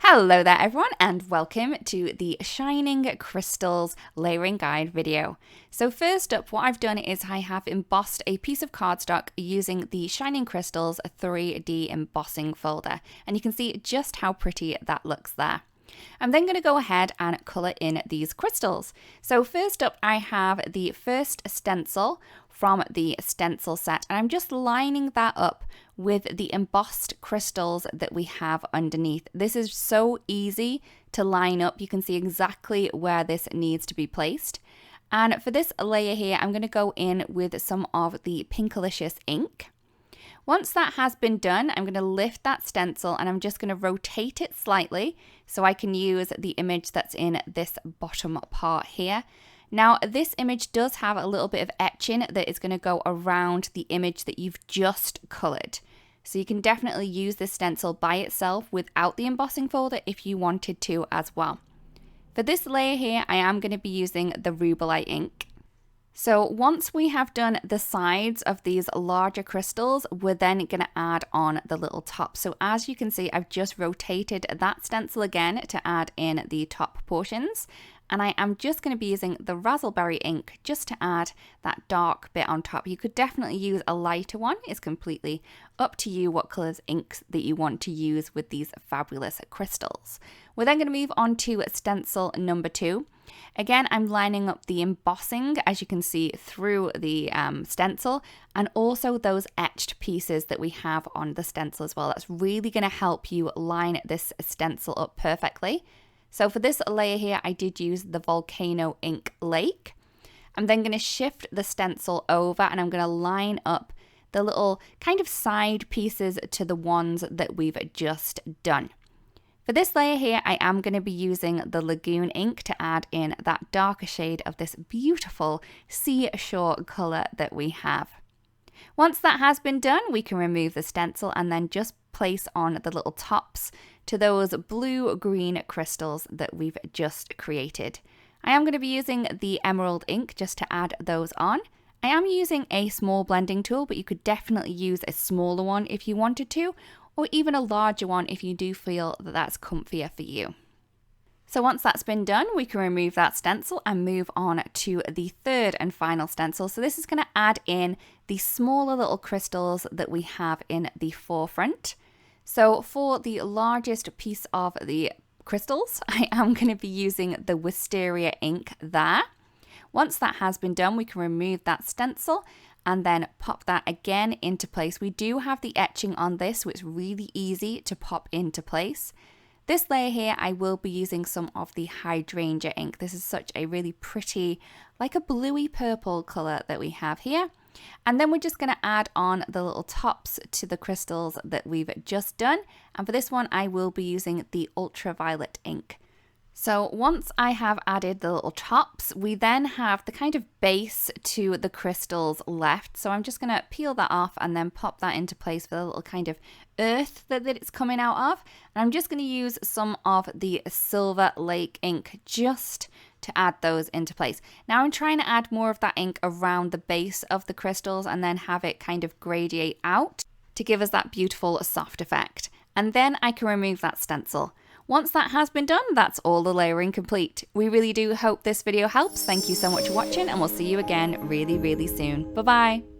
Hello there everyone and welcome to the Shining Crystals layering guide video. So first up, what I've done is I have embossed a piece of cardstock using the Shining Crystals 3D embossing folder, and you can see just how pretty that looks there. I'm then going to go ahead and colour in these crystals. So first up I have the first stencil from the stencil set, and I'm just lining that up with the embossed crystals that we have underneath. This is so easy to line up. You can see exactly where this needs to be placed. And for this layer here, I'm going to go in with some of the Pinkalicious ink. Once that has been done, I'm going to lift that stencil and I'm just going to rotate it slightly so I can use the image that's in this bottom part here. Now, this image does have a little bit of etching that is going to go around the image that you've just coloured. So you can definitely use this stencil by itself without the embossing folder if you wanted to as well. For this layer here, I am going to be using the Rubellite ink. So once we have done the sides of these larger crystals, we're then going to add on the little top. So as you can see, I've just rotated that stencil again to add in the top portions. And I am just going to be using the Razzleberry ink just to add that dark bit on top. You could definitely use a lighter one. It's completely up to you what colours inks that you want to use with these fabulous crystals. We're then going to move on to stencil number 2. Again, I'm lining up the embossing, as you can see, through the stencil, and also those etched pieces that we have on the stencil as well. That's really going to help you line this stencil up perfectly. So for this layer here, I did use the Volcano Ink Lake. I'm then going to shift the stencil over and I'm going to line up the little kind of side pieces to the ones that we've just done. For this layer here, I am going to be using the Lagoon ink to add in that darker shade of this beautiful seashore colour that we have. Once that has been done, we can remove the stencil and then just place on the little tops to those blue-green crystals that we've just created. I am going to be using the Emerald ink just to add those on. I am using a small blending tool, but you could definitely use a smaller one if you wanted to, or even a larger one if you do feel that that's comfier for you. So once that's been done, we can remove that stencil and move on to the third and final stencil. So this is going to add in the smaller little crystals that we have in the forefront. So for the largest piece of the crystals, I am going to be using the Wisteria ink there. Once that has been done, we can remove that stencil and then pop that again into place. We do have the etching on this, so it's really easy to pop into place. This layer here, I will be using some of the Hydrangea ink. This is such a really pretty, like a bluey purple colour that we have here. And then we're just going to add on the little tops to the crystals that we've just done. And for this one, I will be using the Ultraviolet ink. So once I have added the little tops, we then have the kind of base to the crystals left. So I'm just going to peel that off and then pop that into place for the little kind of earth that it's coming out of. And I'm just going to use some of the Silver Lake ink just to add those into place. Now I'm trying to add more of that ink around the base of the crystals and then have it kind of gradiate out to give us that beautiful soft effect. And then I can remove that stencil. Once that has been done, that's all the layering complete. We really do hope this video helps. Thank you so much for watching and we'll see you again really, really soon. Bye-bye.